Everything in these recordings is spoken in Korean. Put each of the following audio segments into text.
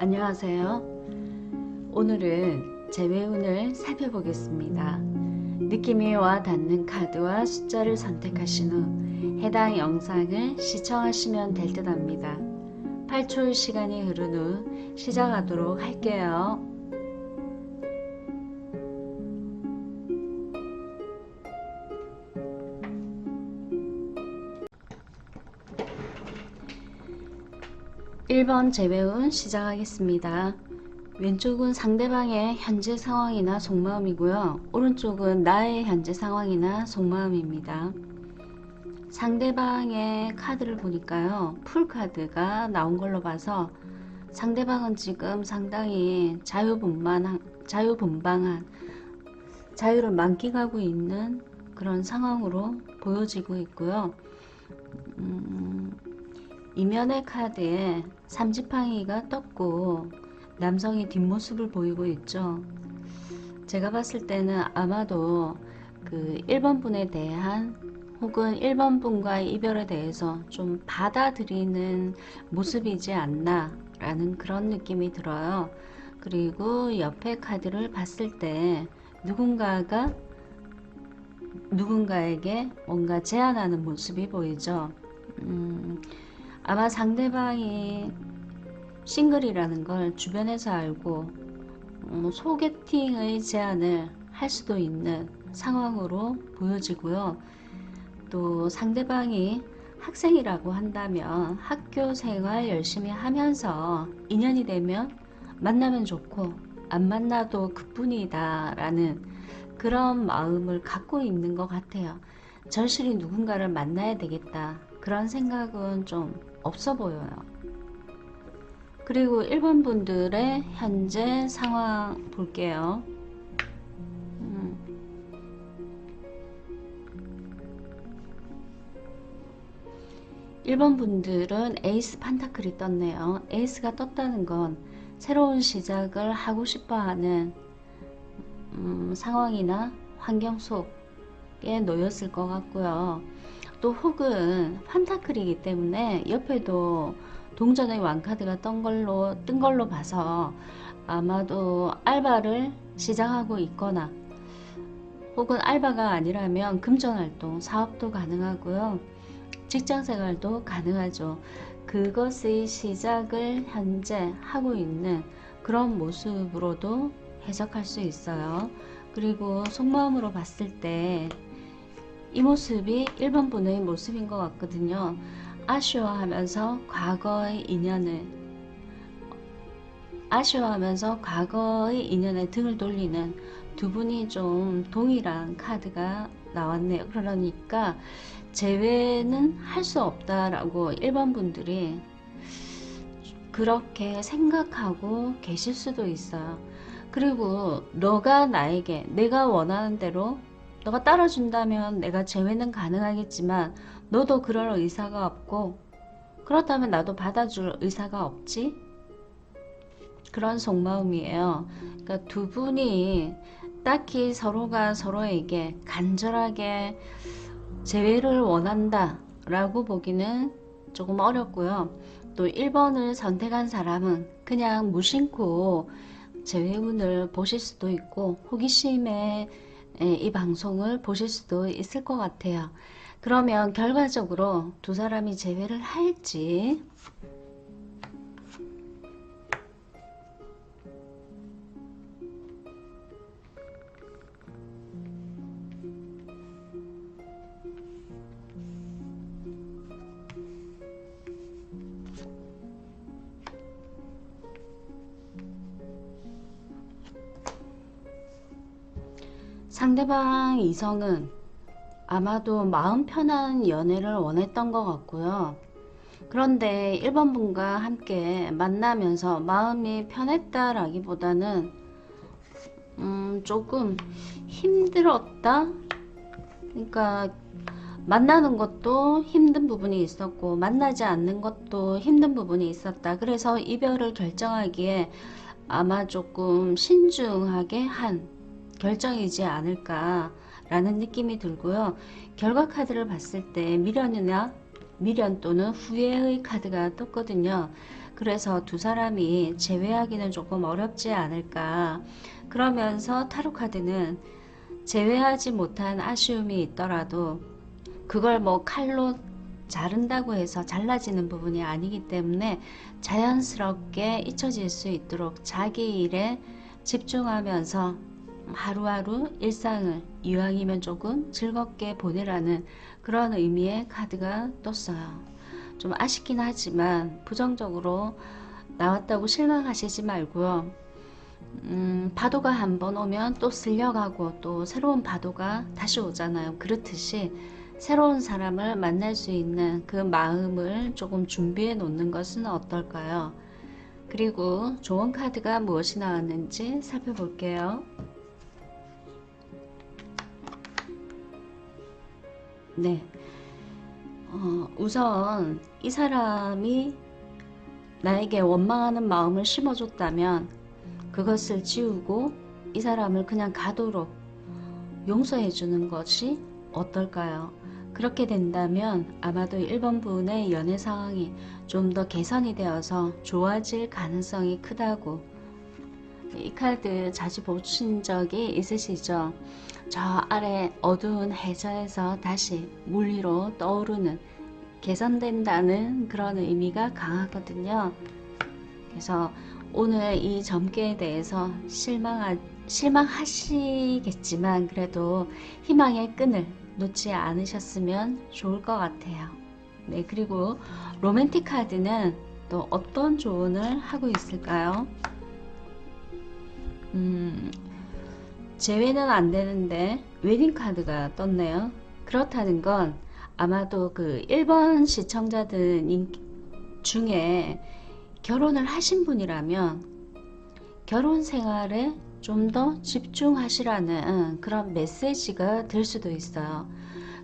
안녕하세요. 오늘은 재회운을 살펴보겠습니다. 느낌이 와 닿는 카드와 숫자를 선택하신 후 해당 영상을 시청하시면 될 듯 합니다. 8초의 시간이 흐른 후 시작하도록 할게요. 1번 재회운 시작하겠습니다. 왼쪽은 상대방의 현재 상황이나 속마음이고요. 오른쪽은 나의 현재 상황이나 속마음입니다. 상대방의 카드를 보니까요. 풀카드가 나온 걸로 봐서 상대방은 지금 상당히 자유분방한 자유를 만끽하고 있는 그런 상황으로 보여지고 있고요. 이면의 카드에 삼지팡이가 떴고 남성이 뒷모습을 보이고 있죠. 제가 봤을 때는 아마도 그 1번 분에 대한 혹은 1번 분과의 이별에 대해서 좀 받아들이는 모습이지 않나 라는 그런 느낌이 들어요. 그리고 옆에 카드를 봤을 때 누군가에게 뭔가 제안하는 모습이 보이죠. 아마 상대방이 싱글이라는 걸 주변에서 알고 소개팅의 제안을 할 수도 있는 상황으로 보여지고요. 또 상대방이 학생이라고 한다면 학교 생활 열심히 하면서 인연이 되면 만나면 좋고 안 만나도 그뿐이다 라는 그런 마음을 갖고 있는 것 같아요. 절실히 누군가를 만나야 되겠다 그런 생각은 좀 없어 보여요. 그리고 1번 분들의 현재 상황 볼게요. 1번 분들은 에이스 판타클이 떴네요. 에이스가 떴다는 건 새로운 시작을 하고 싶어 하는 상황이나 환경 속에 놓였을 것 같고요. 또 혹은 판타클이기 때문에 옆에도 동전의 왕카드가 뜬 걸로 봐서 아마도 알바를 시작하고 있거나 혹은 알바가 아니라면 금전활동, 사업도 가능하고요. 직장생활도 가능하죠. 그것의 시작을 현재 하고 있는 그런 모습으로도 해석할 수 있어요. 그리고 속마음으로 봤을 때 이 모습이 1번 분의 모습인 것 같거든요. 아쉬워하면서 과거의 인연에 등을 돌리는 두 분이 좀 동일한 카드가 나왔네요. 그러니까 재회는 할 수 없다라고 1번 분들이 그렇게 생각하고 계실 수도 있어요. 그리고 너가 나에게 내가 원하는 대로 너가 따라준다면 내가 재회는 가능하겠지만 너도 그럴 의사가 없고 그렇다면 나도 받아줄 의사가 없지? 그런 속마음이에요. 그러니까 두 분이 딱히 서로가 서로에게 간절하게 재회를 원한다 라고 보기는 조금 어렵고요. 또 1번을 선택한 사람은 그냥 무심코 재회운을 보실 수도 있고 호기심에 이 방송을 보실 수도 있을 것 같아요. 그러면 결과적으로 두 사람이 재회를 할지 상대방 이성은 아마도 마음 편한 연애를 원했던 것 같고요. 그런데 1번 분과 함께 만나면서 마음이 편했다라기보다는 조금 힘들었다? 그러니까 만나는 것도 힘든 부분이 있었고 만나지 않는 것도 힘든 부분이 있었다. 그래서 이별을 결정하기에 아마 조금 신중하게 한 결정이지 않을까 라는 느낌이 들고요. 결과 카드를 봤을 때 미련이나 미련 또는 후회의 카드가 떴거든요. 그래서 두 사람이 재회하기는 조금 어렵지 않을까. 그러면서 타로 카드는 재회하지 못한 아쉬움이 있더라도 그걸 뭐 칼로 자른다고 해서 잘라지는 부분이 아니기 때문에 자연스럽게 잊혀질 수 있도록 자기 일에 집중하면서 하루하루 일상을 이왕이면 조금 즐겁게 보내라는 그런 의미의 카드가 떴어요. 좀 아쉽긴 하지만 부정적으로 나왔다고 실망하시지 말고요. 파도가 한번 오면 또 쓸려가고 또 새로운 파도가 다시 오잖아요. 그렇듯이 새로운 사람을 만날 수 있는 그 마음을 조금 준비해 놓는 것은 어떨까요? 그리고 좋은 카드가 무엇이 나왔는지 살펴볼게요. 네, 우선 이 사람이 나에게 원망하는 마음을 심어줬다면 그것을 지우고 이 사람을 그냥 가도록 용서해 주는 것이 어떨까요? 그렇게 된다면 아마도 1번 분의 연애 상황이 좀 더 개선이 되어서 좋아질 가능성이 크다고. 이 카드 자주 보신 적이 있으시죠? 저 아래 어두운 해저에서 다시 물 위로 떠오르는, 개선된다는 그런 의미가 강하거든요. 그래서 오늘 이 점괘에 대해서 실망하시겠지만 그래도 희망의 끈을 놓지 않으셨으면 좋을 것 같아요. 네, 그리고 로맨틱 카드는 또 어떤 조언을 하고 있을까요? 재회는 안 되는데 웨딩 카드가 떴네요. 그렇다는 건 아마도 그 1번 시청자들 중에 결혼을 하신 분이라면 결혼 생활에 좀 더 집중하시라는 그런 메시지가 될 수도 있어요.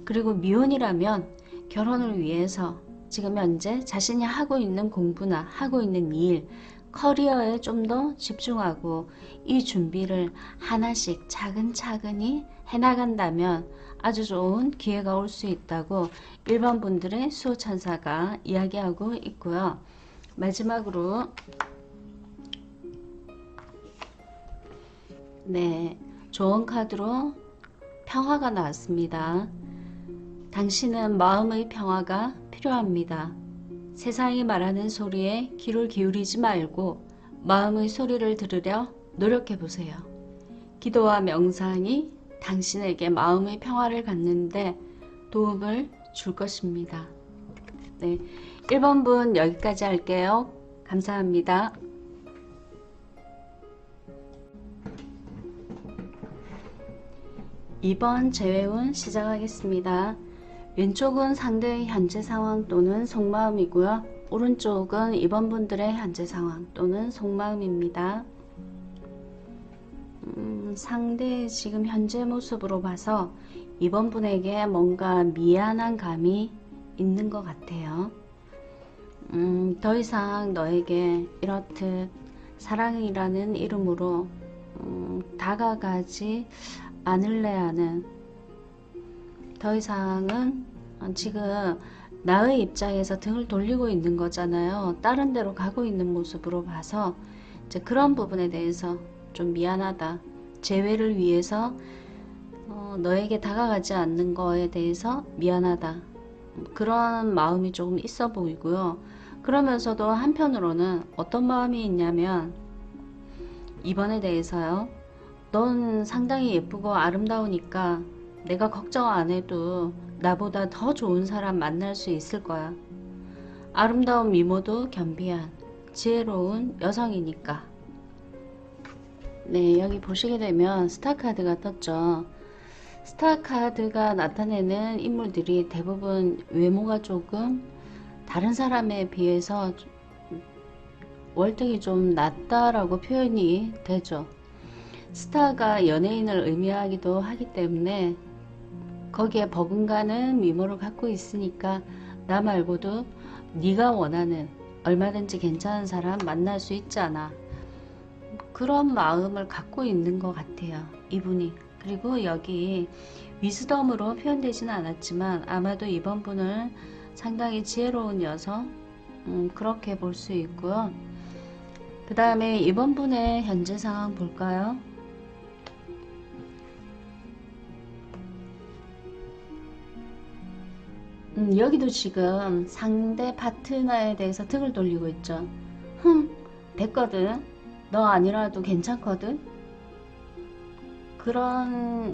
그리고 미혼이라면 결혼을 위해서 지금 현재 자신이 하고 있는 공부나 하고 있는 일, 커리어에 좀 더 집중하고 이 준비를 하나씩 차근차근히 해나간다면 아주 좋은 기회가 올 수 있다고 1번 분들의 수호천사가 이야기하고 있고요. 마지막으로 네, 좋은 카드로 평화가 나왔습니다. 당신은 마음의 평화가 필요합니다. 세상이 말하는 소리에 귀를 기울이지 말고 마음의 소리를 들으려 노력해 보세요. 기도와 명상이 당신에게 마음의 평화를 갖는데 도움을 줄 것입니다. 네, 1번 분 여기까지 할게요. 감사합니다. 2번 재회운 시작하겠습니다. 왼쪽은 상대의 현재 상황 또는 속마음이고요. 오른쪽은 2번 분들의 현재 상황 또는 속마음입니다. 상대의 지금 현재 모습으로 봐서 2번 분에게 뭔가 미안한 감이 있는 것 같아요. 더 이상 너에게 이렇듯 사랑이라는 이름으로 다가가지 않을래 하는, 더 이상은 지금 나의 입장에서 등을 돌리고 있는 거잖아요. 다른 데로 가고 있는 모습으로 봐서 이제 그런 부분에 대해서 좀 미안하다. 재회를 위해서 너에게 다가가지 않는 거에 대해서 미안하다. 그런 마음이 조금 있어 보이고요. 그러면서도 한편으로는 어떤 마음이 있냐면 이번에 대해서요. 넌 상당히 예쁘고 아름다우니까 내가 걱정 안 해도 나보다 더 좋은 사람 만날 수 있을 거야. 아름다운 미모도 겸비한 지혜로운 여성이니까. 네, 여기 보시게 되면 스타 카드가 떴죠. 스타 카드가 나타내는 인물들이 대부분 외모가 조금 다른 사람에 비해서 월등히 좀 낫다라고 표현이 되죠. 스타가 연예인을 의미하기도 하기 때문에 거기에 버금가는 미모를 갖고 있으니까 나 말고도 네가 원하는 얼마든지 괜찮은 사람 만날 수 있잖아. 그런 마음을 갖고 있는 것 같아요, 이분이. 그리고 여기 위즈덤으로 표현되지는 않았지만 아마도 이번 분을 상당히 지혜로운 녀석, 그렇게 볼 수 있고요. 그 다음에 이번 분의 현재 상황 볼까요? 여기도 지금 상대 파트너에 대해서 등을 돌리고 있죠. 됐거든. 너 아니라도 괜찮거든.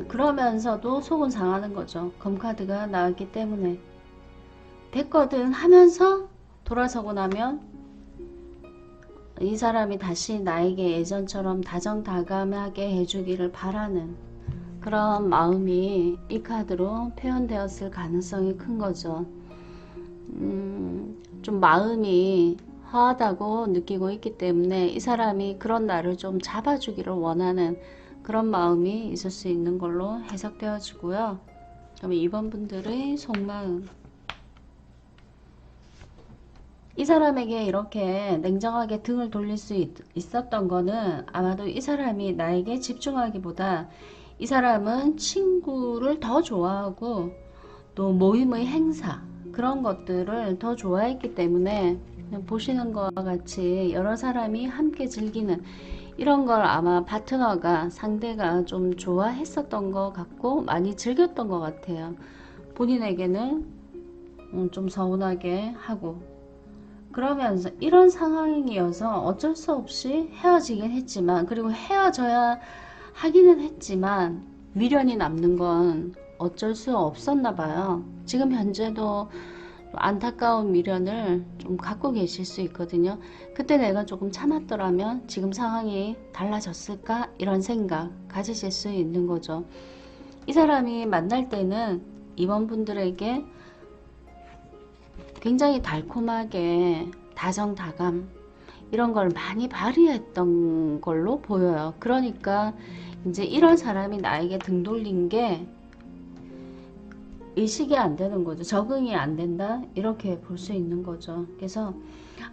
그러면서도 속은 상하는 거죠. 검카드가 나왔기 때문에. 됐거든 하면서 돌아서고 나면 이 사람이 다시 나에게 예전처럼 다정다감하게 해주기를 바라는 그런 마음이 이 카드로 표현되었을 가능성이 큰 거죠. 좀 마음이 허하다고 느끼고 있기 때문에 이 사람이 그런 나를 좀 잡아주기를 원하는 그런 마음이 있을 수 있는 걸로 해석되어지고요. 그럼 2번 분들의 속마음, 이 사람에게 이렇게 냉정하게 등을 돌릴 수 있었던 거는 아마도 이 사람이 나에게 집중하기보다 이 사람은 친구를 더 좋아하고 또 모임의 행사 그런 것들을 더 좋아했기 때문에 보시는 것과 같이 여러 사람이 함께 즐기는 이런 걸 아마 파트너가 상대가 좀 좋아했었던 것 같고 많이 즐겼던 것 같아요. 본인에게는 좀 서운하게 하고 그러면서 이런 상황이어서 어쩔 수 없이 헤어지긴 했지만 그리고 헤어져야 하기는 했지만 미련이 남는 건 어쩔 수 없었나 봐요. 지금 현재도 안타까운 미련을 좀 갖고 계실 수 있거든요. 그때 내가 조금 참았더라면 지금 상황이 달라졌을까? 이런 생각 가지실 수 있는 거죠. 이 사람이 만날 때는 이번 분들에게 굉장히 달콤하게 다정다감 이런 걸 많이 발휘했던 걸로 보여요. 그러니까 이제 이런 사람이 나에게 등 돌린 게 의식이 안 되는 거죠. 적응이 안 된다 이렇게 볼 수 있는 거죠. 그래서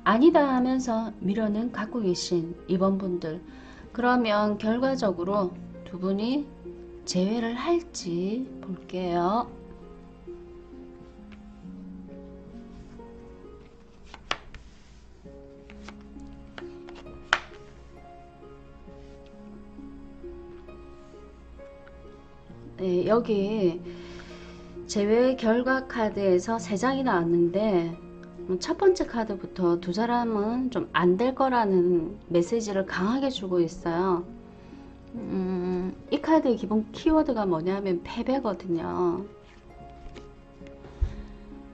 아니다 하면서 미련은 갖고 계신 이번 분들, 그러면 결과적으로 두 분이 재회를 할지 볼게요. 네, 여기 제외 결과 카드에서 3장이 나왔는데 첫 번째 카드부터 두 사람은 좀 안 될 거라는 메시지를 강하게 주고 있어요. 이 카드의 기본 키워드가 뭐냐면 패배거든요.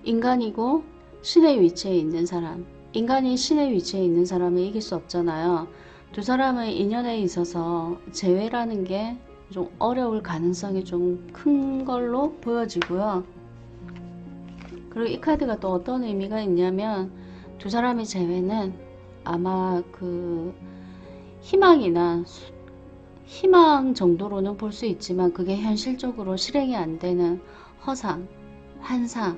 인간이고 신의 위치에 있는 사람, 인간이 신의 위치에 있는 사람을 이길 수 없잖아요. 두 사람의 인연에 있어서 재회라는 게 좀 어려울 가능성이 좀 큰 걸로 보여지고요. 그리고 이 카드가 또 어떤 의미가 있냐면 두 사람의 재회는 아마 그 희망이나 희망 정도로는 볼 수 있지만 그게 현실적으로 실행이 안 되는 허상, 환상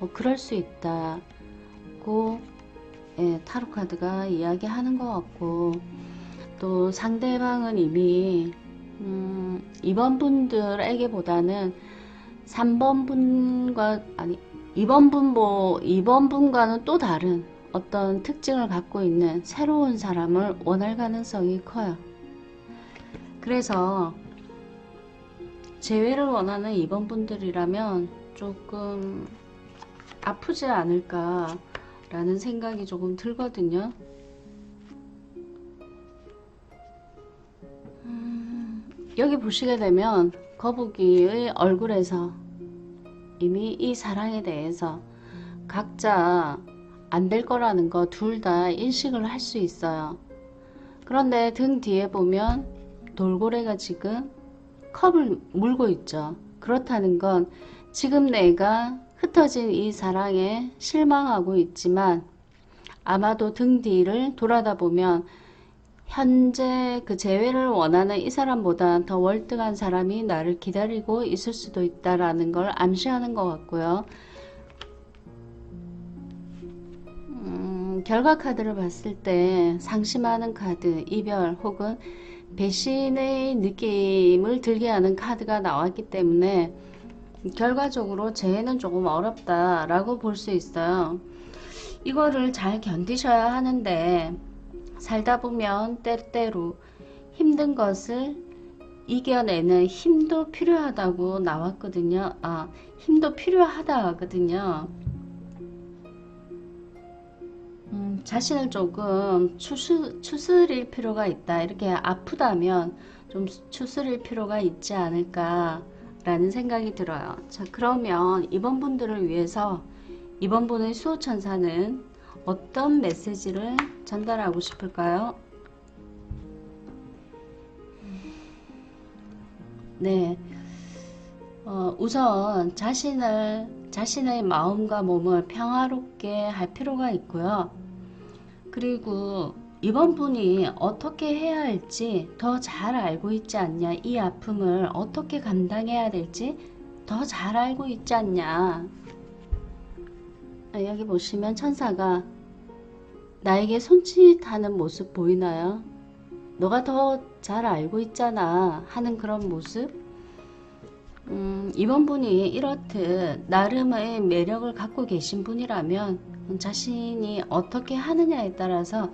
뭐 그럴 수 있다고 타로 카드가 이야기하는 것 같고, 또 상대방은 이미 이번 분들에게보다는 3번 분과 아니 2번 분과는 또 다른 어떤 특징을 갖고 있는 새로운 사람을 원할 가능성이 커요. 그래서 재회를 원하는 2번 분들이라면 조금 아프지 않을까 라는 생각이 조금 들거든요. 여기 보시게 되면 거북이의 얼굴에서 이미 이 사랑에 대해서 각자 안 될 거라는 거 둘 다 인식을 할 수 있어요. 그런데 등 뒤에 보면 돌고래가 지금 컵을 물고 있죠. 그렇다는 건 지금 내가 흩어진 이 사랑에 실망하고 있지만 아마도 등 뒤를 돌아다 보면 현재 그 재회를 원하는 이 사람보다 더 월등한 사람이 나를 기다리고 있을 수도 있다라는 걸 암시하는 것 같고요. 결과 카드를 봤을 때 상심하는 카드, 이별 혹은 배신의 느낌을 들게 하는 카드가 나왔기 때문에 결과적으로 재해는 조금 어렵다라고 볼 수 있어요. 이거를 잘 견디셔야 하는데 살다 보면 때때로 힘든 것을 이겨내는 힘도 필요하다고 나왔거든요. 힘도 필요하다 하거든요. 자신을 조금 추스릴 필요가 있다. 이렇게 아프다면 좀 추스릴 필요가 있지 않을까 라는 생각이 들어요. 자, 그러면 이번 분들을 위해서 이번 분의 수호천사는 어떤 메시지를 전달하고 싶을까요? 네, 우선 자신의 마음과 몸을 평화롭게 할 필요가 있고요. 그리고 이번 분이 어떻게 해야 할지 더 잘 알고 있지 않냐. 이 아픔을 어떻게 감당해야 될지 더 잘 알고 있지 않냐. 여기 보시면 천사가 나에게 손짓하는 모습 보이나요? 너가 더 잘 알고 있잖아 하는 그런 모습. 이번 분이 이렇듯 나름의 매력을 갖고 계신 분이라면 자신이 어떻게 하느냐에 따라서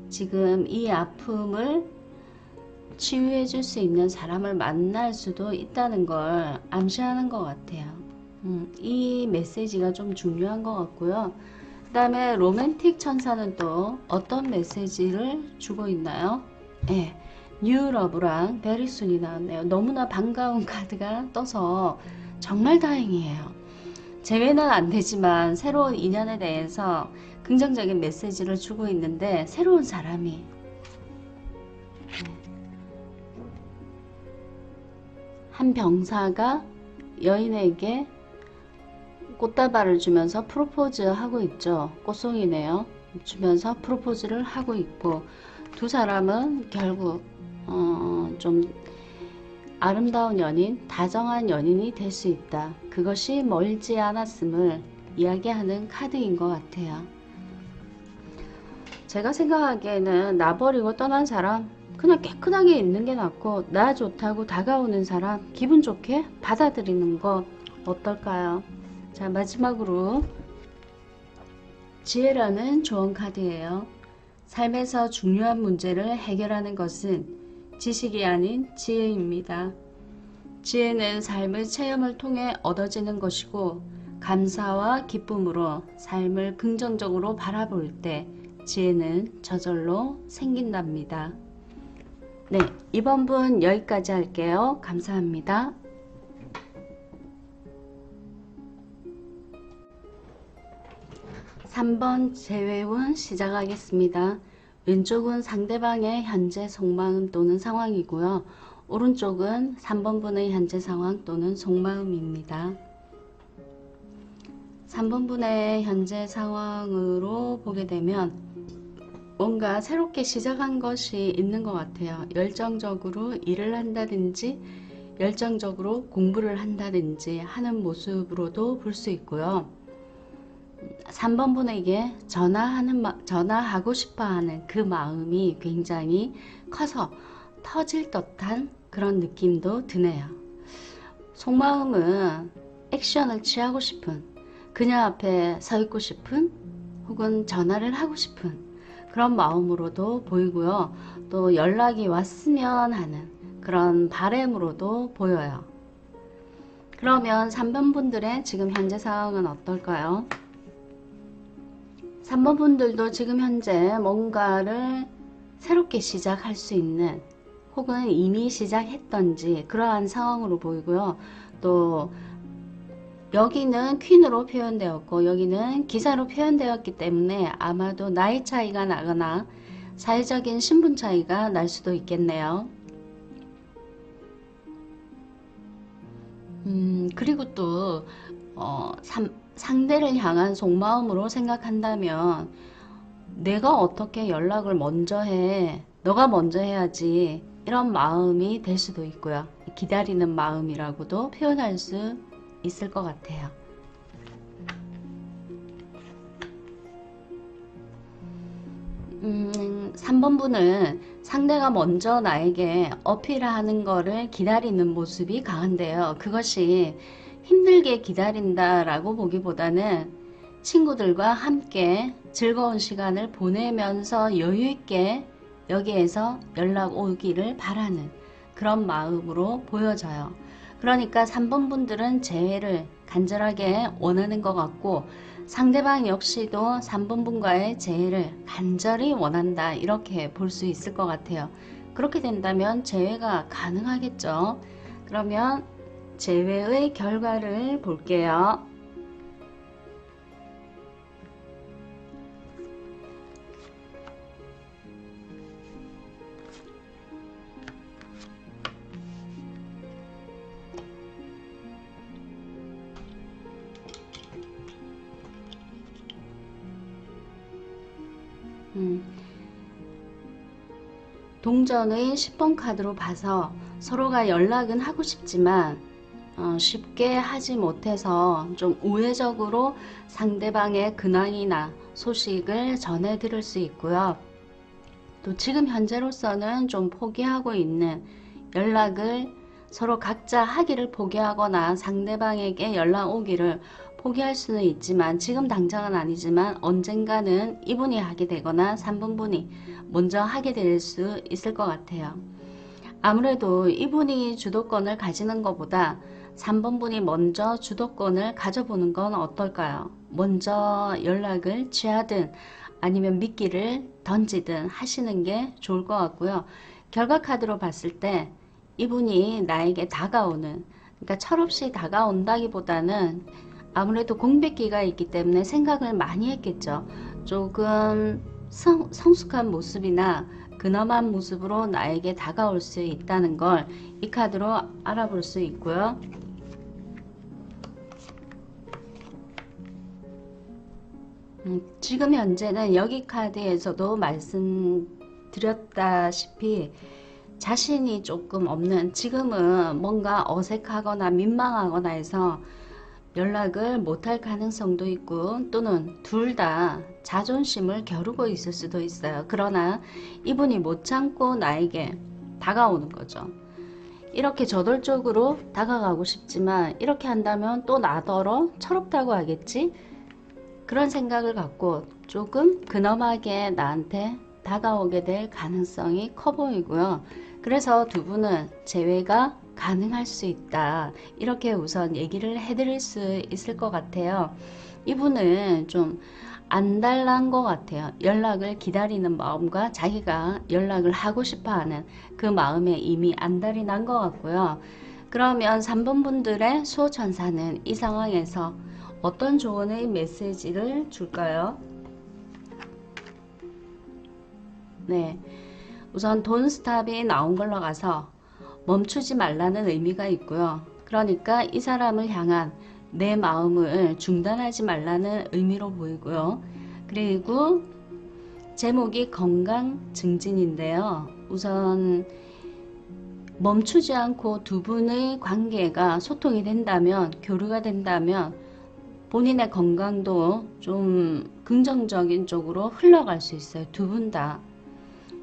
지금 이 아픔을 치유해 줄 수 있는 사람을 만날 수도 있다는 걸 암시하는 것 같아요. 이 메시지가 좀 중요한 것 같고요. 그 다음에 로맨틱 천사는 또 어떤 메시지를 주고 있나요? 네, 뉴 러브랑 베리순이 나왔네요. 너무나 반가운 카드가 떠서 정말 다행이에요. 재회는 안 되지만 새로운 인연에 대해서 긍정적인 메시지를 주고 있는데 새로운 사람이 한 병사가 여인에게 꽃다발을 주면서 프로포즈 하고 있죠. 꽃송이네요. 주면서 프로포즈를 하고 있고 두 사람은 결국 좀 아름다운 연인, 다정한 연인이 될 수 있다. 그것이 멀지 않았음을 이야기하는 카드인 것 같아요. 제가 생각하기에는 나 버리고 떠난 사람 그냥 깨끗하게 있는 게 낫고 나 좋다고 다가오는 사람 기분 좋게 받아들이는 것 어떨까요? 자, 마지막으로 지혜라는 조언 카드예요. 삶에서 중요한 문제를 해결하는 것은 지식이 아닌 지혜입니다. 지혜는 삶의 체험을 통해 얻어지는 것이고 감사와 기쁨으로 삶을 긍정적으로 바라볼 때 지혜는 저절로 생긴답니다. 네, 이번 분 여기까지 할게요. 감사합니다. 3번 재회운 시작하겠습니다. 왼쪽은 상대방의 현재 속마음 또는 상황이고요. 오른쪽은 3번 분의 현재 상황 또는 속마음입니다. 3번 분의 현재 상황으로 보게 되면 뭔가 새롭게 시작한 것이 있는 것 같아요. 열정적으로 일을 한다든지 열정적으로 공부를 한다든지 하는 모습으로도 볼 수 있고요. 3번 분에게 전화하고 싶어 하는 그 마음이 굉장히 커서 터질 듯한 그런 느낌도 드네요. 속마음은 액션을 취하고 싶은, 그녀 앞에 서 있고 싶은, 혹은 전화를 하고 싶은 그런 마음으로도 보이고요. 또 연락이 왔으면 하는 그런 바람으로도 보여요. 그러면 3번 분들의 지금 현재 상황은 어떨까요? 3번 분들도 지금 현재 뭔가를 새롭게 시작할 수 있는 혹은 이미 시작했던지 그러한 상황으로 보이고요. 또 여기는 퀸으로 표현되었고 여기는 기사로 표현되었기 때문에 아마도 나이 차이가 나거나 사회적인 신분 차이가 날 수도 있겠네요. 그리고 또 상대를 향한 속마음으로 생각한다면 내가 어떻게 연락을 먼저 해, 너가 먼저 해야지, 이런 마음이 될 수도 있고요. 기다리는 마음이라고도 표현할 수 있을 것 같아요. 음, 3번 분은 상대가 먼저 나에게 어필하는 거를 기다리는 모습이 강한데요. 그것이 힘들게 기다린다라고 보기보다는 친구들과 함께 즐거운 시간을 보내면서 여유있게 여기에서 연락 오기를 바라는 그런 마음으로 보여져요. 그러니까 3번 분들은 재회를 간절하게 원하는 것 같고, 상대방 역시도 3번 분과의 재회를 간절히 원한다, 이렇게 볼 수 있을 것 같아요. 그렇게 된다면 재회가 가능하겠죠. 그러면 재회의 결과를 볼게요. 동전의 10번 카드로 봐서 서로가 연락은 하고 싶지만 쉽게 하지 못해서 좀 우회적으로 상대방의 근황이나 소식을 전해 드릴 수 있고요. 또 지금 현재로서는 좀 포기하고 있는, 연락을 서로 각자 하기를 포기하거나 상대방에게 연락 오기를 포기할 수는 있지만, 지금 당장은 아니지만 언젠가는 이분이 하게 되거나 3번 분이 먼저 하게 될 수 있을 것 같아요. 아무래도 이분이 주도권을 가지는 것보다 3번 분이 먼저 주도권을 가져보는 건 어떨까요? 먼저 연락을 취하든 아니면 미끼를 던지든 하시는 게 좋을 것 같고요. 결과 카드로 봤을 때 이분이 나에게 다가오는, 그러니까 철없이 다가온다기보다는 아무래도 공백기가 있기 때문에 생각을 많이 했겠죠. 조금 성숙한 모습이나 근엄한 모습으로 나에게 다가올 수 있다는 걸 이 카드로 알아볼 수 있고요. 지금 현재는 여기 카드에서도 말씀드렸다시피 자신이 조금 없는, 지금은 뭔가 어색하거나 민망하거나 해서 연락을 못할 가능성도 있고, 또는 둘 다 자존심을 겨루고 있을 수도 있어요. 그러나 이분이 못 참고 나에게 다가오는 거죠. 이렇게 저돌적으로 다가가고 싶지만 이렇게 한다면 또 나더러 철없다고 하겠지? 그런 생각을 갖고 조금 근엄하게 나한테 다가오게 될 가능성이 커 보이고요. 그래서 두 분은 재회가 가능할 수 있다, 이렇게 우선 얘기를 해드릴 수 있을 것 같아요. 이분은 좀 안달난 것 같아요. 연락을 기다리는 마음과 자기가 연락을 하고 싶어하는 그 마음에 이미 안달이 난 것 같고요. 그러면 3번 분들의 수호천사는 이 상황에서 어떤 조언의 메시지를 줄까요? 네, 우선 돈스탑이 나온 걸로 가서 멈추지 말라는 의미가 있고요. 그러니까 이 사람을 향한 내 마음을 중단하지 말라는 의미로 보이고요. 그리고 제목이 건강 증진인데요. 우선 멈추지 않고 두 분의 관계가 소통이 된다면, 교류가 된다면 본인의 건강도 좀 긍정적인 쪽으로 흘러갈 수 있어요. 두 분 다.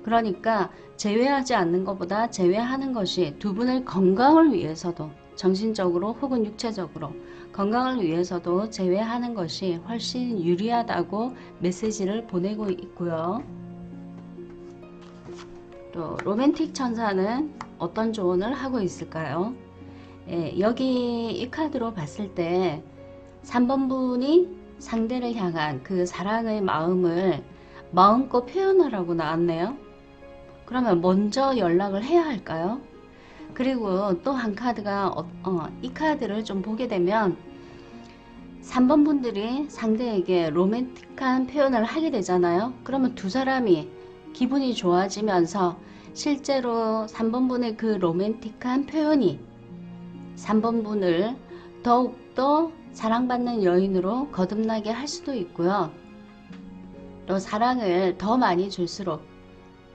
그러니까 제외하지 않는 것보다 제외하는 것이 두 분의 건강을 위해서도, 정신적으로 혹은 육체적으로 건강을 위해서도 제외하는 것이 훨씬 유리하다고 메시지를 보내고 있고요. 또 로맨틱 천사는 어떤 조언을 하고 있을까요? 여기 이 카드로 봤을 때 3번 분이 상대를 향한 그 사랑의 마음을 마음껏 표현하라고 나왔네요. 그러면 먼저 연락을 해야 할까요? 그리고 또 한 카드가 이 카드를 좀 보게 되면 3번 분들이 상대에게 로맨틱한 표현을 하게 되잖아요. 그러면 두 사람이 기분이 좋아지면서 실제로 3번 분의 그 로맨틱한 표현이 3번 분을 더욱더 사랑받는 여인으로 거듭나게 할 수도 있고요. 또 사랑을 더 많이 줄수록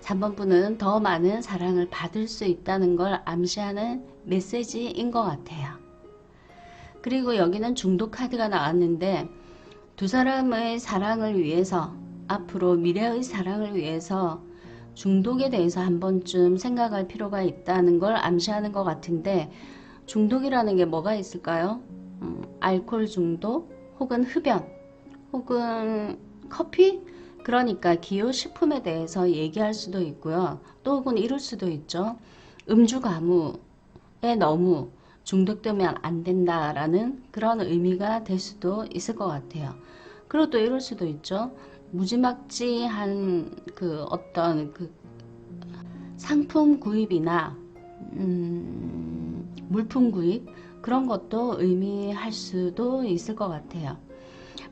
3번 분은 더 많은 사랑을 받을 수 있다는 걸 암시하는 메시지인 것 같아요. 그리고 여기는 중독 카드가 나왔는데, 두 사람의 사랑을 위해서, 앞으로 미래의 사랑을 위해서 중독에 대해서 한 번쯤 생각할 필요가 있다는 걸 암시하는 것 같은데, 중독이라는 게 뭐가 있을까요? 알코올 중독 혹은 흡연 혹은 커피, 그러니까 기호식품에 대해서 얘기할 수도 있고요. 또 혹은 이럴 수도 있죠. 음주 가무에 너무 중독되면 안 된다라는 그런 의미가 될 수도 있을 것 같아요. 그리고 또 이럴 수도 있죠. 무지막지한 그 어떤 그 상품 구입이나 물품 구입, 그런 것도 의미할 수도 있을 것 같아요.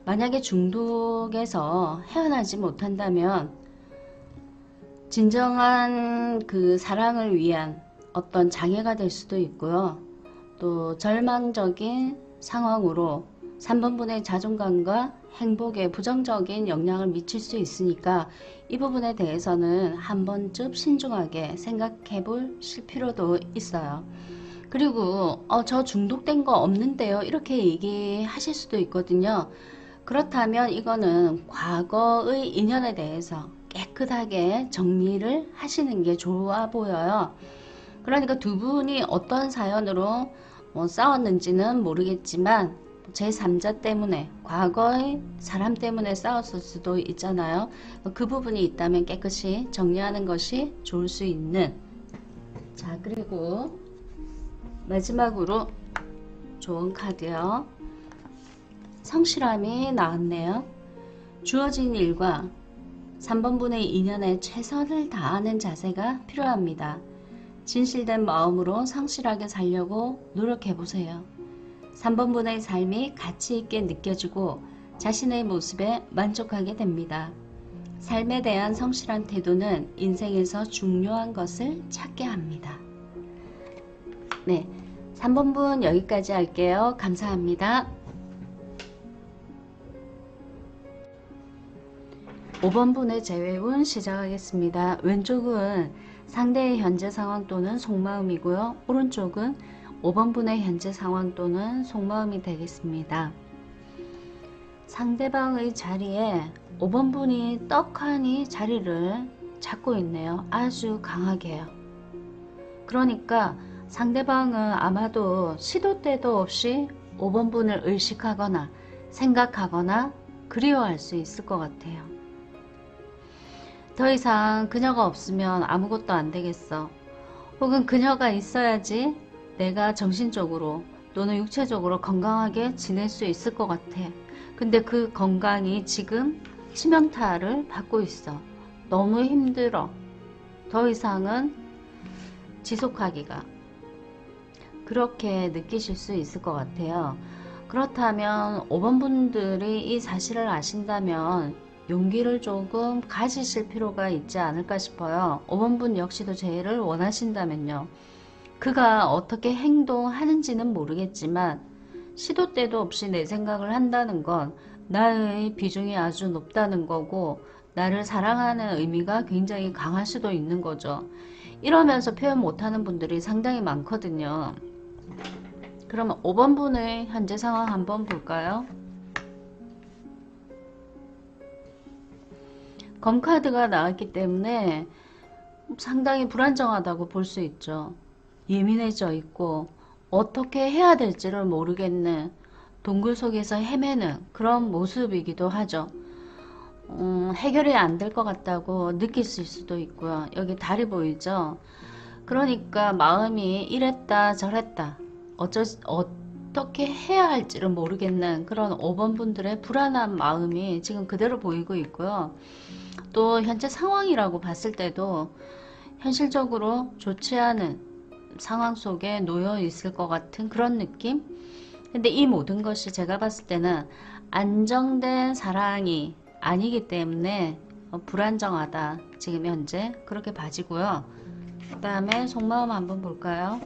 만약에 중독에서 헤어나지 못한다면 진정한 그 사랑을 위한 어떤 장애가 될 수도 있고요. 또 절망적인 상황으로 3번분의 자존감과 행복에 부정적인 영향을 미칠 수 있으니까 이 부분에 대해서는 한 번쯤 신중하게 생각해 보실 필요도 있어요. 그리고 저 중독된 거 없는데요, 이렇게 얘기하실 수도 있거든요. 그렇다면 이거는 과거의 인연에 대해서 깨끗하게 정리를 하시는 게 좋아 보여요. 그러니까 두 분이 어떤 사연으로 싸웠는지는 모르겠지만 제3자 때문에, 과거의 사람 때문에 싸웠을 수도 있잖아요. 그 부분이 있다면 깨끗이 정리하는 것이 좋을 수 있는. 자, 그리고 마지막으로 좋은 카드요. 성실함이 나왔네요. 주어진 일과 3번분의 인연에 최선을 다하는 자세가 필요합니다. 진실된 마음으로 성실하게 살려고 노력해보세요. 3번분의 삶이 가치있게 느껴지고 자신의 모습에 만족하게 됩니다. 삶에 대한 성실한 태도는 인생에서 중요한 것을 찾게 합니다. 네, 3번분 여기까지 할게요. 감사합니다. 5번분의 재회운 시작하겠습니다. 왼쪽은 상대의 현재 상황 또는 속마음이고요. 오른쪽은 5번분의 현재 상황 또는 속마음이 되겠습니다. 상대방의 자리에 5번분이 떡하니 자리를 잡고 있네요. 아주 강하게요. 그러니까 상대방은 아마도 시도 때도 없이 5번분을 의식하거나 생각하거나 그리워할 수 있을 것 같아요. 더 이상 그녀가 없으면 아무것도 안 되겠어. 혹은 그녀가 있어야지 내가 정신적으로 또는 육체적으로 건강하게 지낼 수 있을 것 같아. 근데 그 건강이 지금 치명타를 받고 있어. 너무 힘들어. 더 이상은 지속하기가. 그렇게 느끼실 수 있을 것 같아요. 그렇다면 5번 분들이 이 사실을 아신다면 용기를 조금 가지실 필요가 있지 않을까 싶어요. 5번분 역시도 재해를 원하신다면요. 그가 어떻게 행동하는지는 모르겠지만 시도 때도 없이 내 생각을 한다는 건 나의 비중이 아주 높다는 거고 나를 사랑하는 의미가 굉장히 강할 수도 있는 거죠. 이러면서 표현 못하는 분들이 상당히 많거든요. 그러면 5번분의 현재 상황 한번 볼까요? 검카드가 나왔기 때문에 상당히 불안정하다고 볼 수 있죠. 예민해져 있고 어떻게 해야 될지를 모르겠는, 동굴 속에서 헤매는 그런 모습이기도 하죠. 해결이 안 될 것 같다고 느끼실 수도 있고요. 여기 달이 보이죠? 그러니까 마음이 이랬다 저랬다 어떻게 해야 할지를 모르겠는 그런 5번 분들의 불안한 마음이 지금 그대로 보이고 있고요. 또 현재 상황이라고 봤을 때도 현실적으로 좋지 않은 상황 속에 놓여 있을 것 같은 그런 느낌? 근데 이 모든 것이 제가 봤을 때는 안정된 사랑이 아니기 때문에 불안정하다. 지금 현재 그렇게 봐지고요. 그 다음에 속마음 한번 볼까요?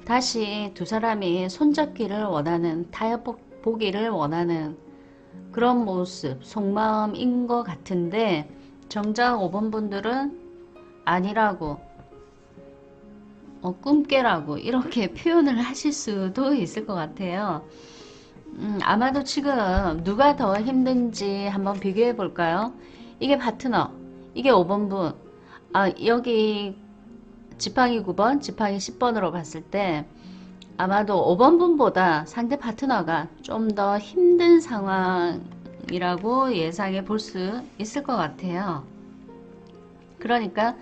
다시 두 사람이 손잡기를 원하는, 타협보기를 원하는 그런 모습, 속마음인 것 같은데 정작 5번 분들은 아니라고, 꿈깨라고 이렇게 표현을 하실 수도 있을 것 같아요. 아마도 지금 누가 더 힘든지 한번 비교해 볼까요? 이게 파트너, 이게 5번 분. 여기 지팡이 9번, 지팡이 10번으로 봤을 때 아마도 5번 분보다 상대 파트너가 좀 더 힘든 상황이라고 예상해 볼 수 있을 것 같아요. 그러니까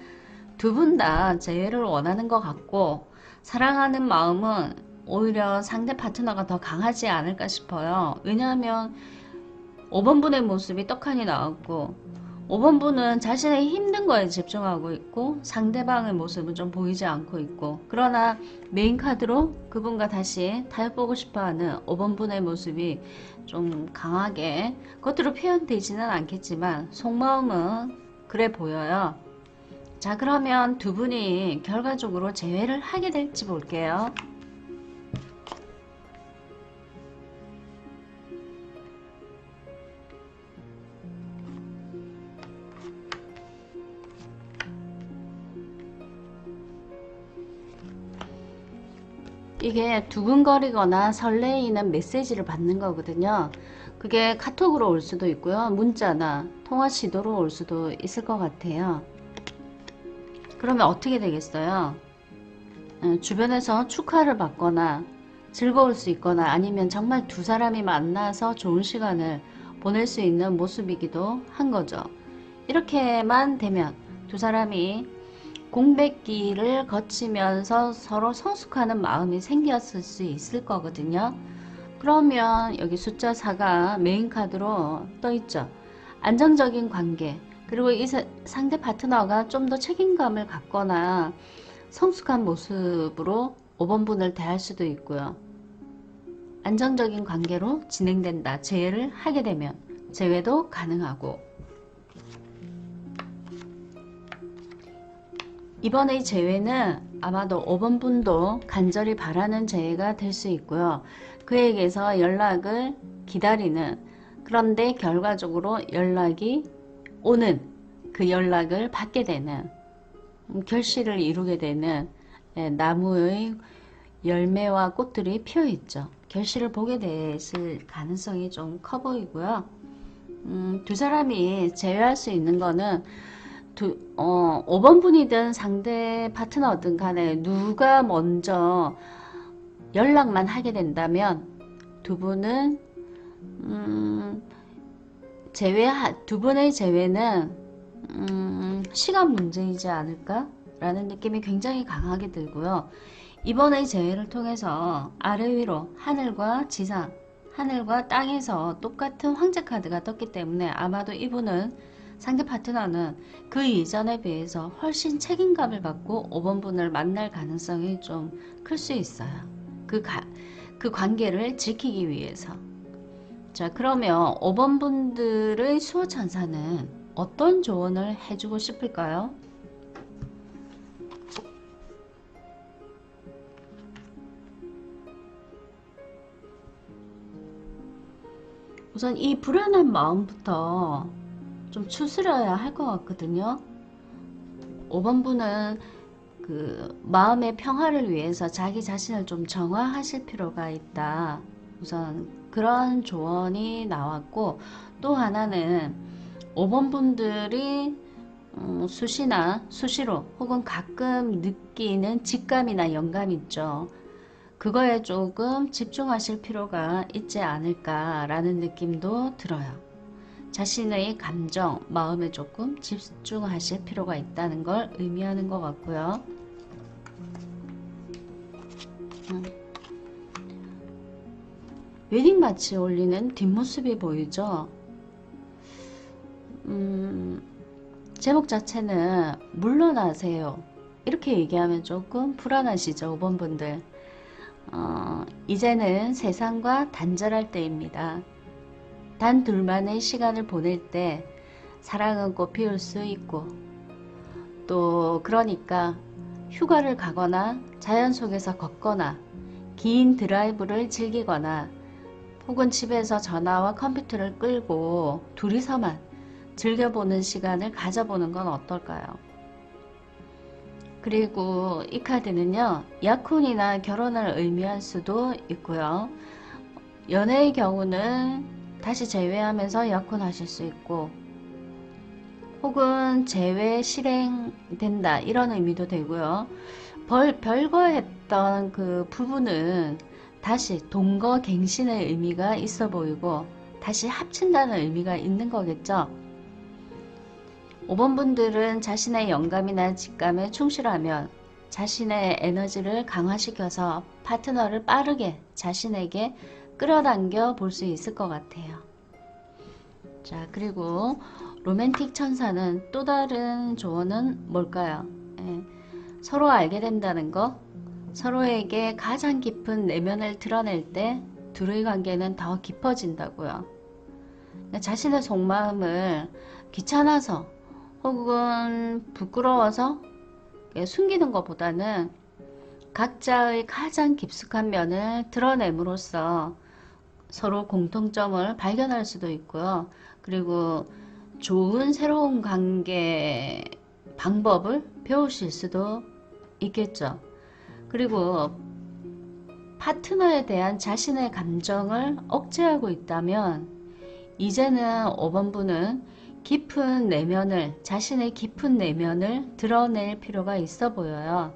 두 분 다 재회를 원하는 것 같고, 사랑하는 마음은 오히려 상대 파트너가 더 강하지 않을까 싶어요. 왜냐하면 5번 분의 모습이 떡하니 나왔고, 5번 분은 자신의 힘든 거에 집중하고 있고 상대방의 모습은 좀 보이지 않고 있고, 그러나 메인 카드로 그분과 다시 타협보고 싶어하는 5번 분의 모습이 좀 강하게 겉으로 표현되지는 않겠지만 속마음은 그래 보여요. 자, 그러면 두 분이 결과적으로 재회를 하게 될지 볼게요. 이게 두근거리거나 설레이는 메시지를 받는 거거든요. 그게 카톡으로 올 수도 있고요. 문자나 통화 시도로 올 수도 있을 것 같아요. 그러면 어떻게 되겠어요? 주변에서 축하를 받거나 즐거울 수 있거나, 아니면 정말 두 사람이 만나서 좋은 시간을 보낼 수 있는 모습이기도 한 거죠. 이렇게만 되면 두 사람이 공백기를 거치면서 서로 성숙하는 마음이 생겼을 수 있을 거거든요. 그러면 여기 숫자 4가 메인 카드로 떠 있죠. 안정적인 관계, 그리고 이 상대 파트너가 좀 더 책임감을 갖거나 성숙한 모습으로 5번 분을 대할 수도 있고요. 안정적인 관계로 진행된다. 재회를 하게 되면 재회도 가능하고, 이번의 재회는 아마도 5번 분도 간절히 바라는 재회가 될 수 있고요. 그에게서 연락을 기다리는, 그런데 결과적으로 연락이 오는, 그 연락을 받게 되는, 결실을 이루게 되는, 나무의 열매와 꽃들이 피어 있죠. 결실을 보게 됐을 가능성이 좀 커 보이고요. 두 사람이 재회할 수 있는 거는 5번 분이든 상대 파트너든 간에 누가 먼저 연락만 하게 된다면 두 분은 두 분의 재회는 시간 문제이지 않을까 라는 느낌이 굉장히 강하게 들고요. 이번의 재회를 통해서 아래 위로 하늘과 지상, 하늘과 땅에서 똑같은 황제 카드가 떴기 때문에 아마도 이분은, 상대 파트너는 그 이전에 비해서 훨씬 책임감을 갖고 5번 분을 만날 가능성이 좀 클 수 있어요. 그 관계를 지키기 위해서. 자, 그러면 5번 분들의 수호천사는 어떤 조언을 해주고 싶을까요? 우선 이 불안한 마음부터 좀 추스려야 할 것 같거든요. 5번 분은 그 마음의 평화를 위해서 자기 자신을 좀 정화하실 필요가 있다. 우선 그런 조언이 나왔고, 또 하나는 5번 분들이 수시로 혹은 가끔 느끼는 직감이나 영감 있죠. 그거에 조금 집중하실 필요가 있지 않을까라는 느낌도 들어요. 자신의 감정, 마음에 조금 집중하실 필요가 있다는 걸 의미하는 것 같고요. 웨딩마치 올리는 뒷모습이 보이죠? 제목 자체는 물러나세요. 이렇게 얘기하면 조금 불안하시죠, 5번 분들. 이제는 세상과 단절할 때입니다. 단 둘만의 시간을 보낼 때 사랑은 꽃 피울 수 있고, 또 그러니까 휴가를 가거나 자연 속에서 걷거나 긴 드라이브를 즐기거나, 혹은 집에서 전화와 컴퓨터를 끌고 둘이서만 즐겨보는 시간을 가져보는 건 어떨까요? 그리고 이 카드는요, 약혼이나 결혼을 의미할 수도 있고요. 연애의 경우는 다시 재회하면서 약혼하실 수 있고, 혹은 재회 실행된다 이런 의미도 되고요. 별거 했던 그 부분은 다시 동거갱신의 의미가 있어 보이고 다시 합친다는 의미가 있는 거겠죠. 5번 분들은 자신의 영감이나 직감에 충실하면 자신의 에너지를 강화시켜서 파트너를 빠르게 자신에게 끌어당겨 볼 수 있을 것 같아요. 자, 그리고 로맨틱 천사는 또 다른 조언은 뭘까요? 서로 알게 된다는 거, 서로에게 가장 깊은 내면을 드러낼 때 둘의 관계는 더 깊어진다고요. 자신의 속마음을 귀찮아서 혹은 부끄러워서 숨기는 것보다는 각자의 가장 깊숙한 면을 드러냄으로써 서로 공통점을 발견할 수도 있고요. 그리고 좋은 새로운 관계 방법을 배우실 수도 있겠죠. 그리고 파트너에 대한 자신의 감정을 억제하고 있다면 이제는 5번 분은 깊은 내면을, 자신의 깊은 내면을 드러낼 필요가 있어 보여요.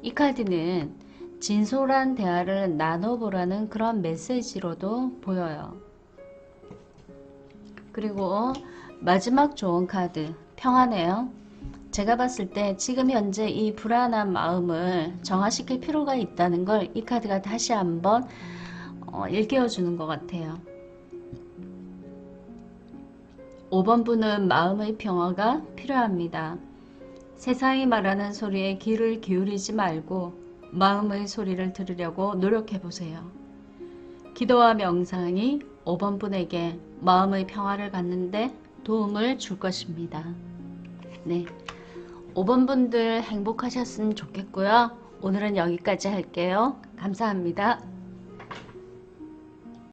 이 카드는 진솔한 대화를 나눠보라는 그런 메시지로도 보여요. 그리고 마지막 조언 카드, 평화네요. 제가 봤을 때 지금 현재 이 불안한 마음을 정화시킬 필요가 있다는 걸 이 카드가 다시 한번 일깨워 주는 것 같아요. 5번 분은 마음의 평화가 필요합니다. 세상이 말하는 소리에 귀를 기울이지 말고 마음의 소리를 들으려고 노력해 보세요. 기도와 명상이 5번 분에게 마음의 평화를 갖는데 도움을 줄 것입니다. 네, 5번 분들 행복하셨으면 좋겠고요. 오늘은 여기까지 할게요. 감사합니다.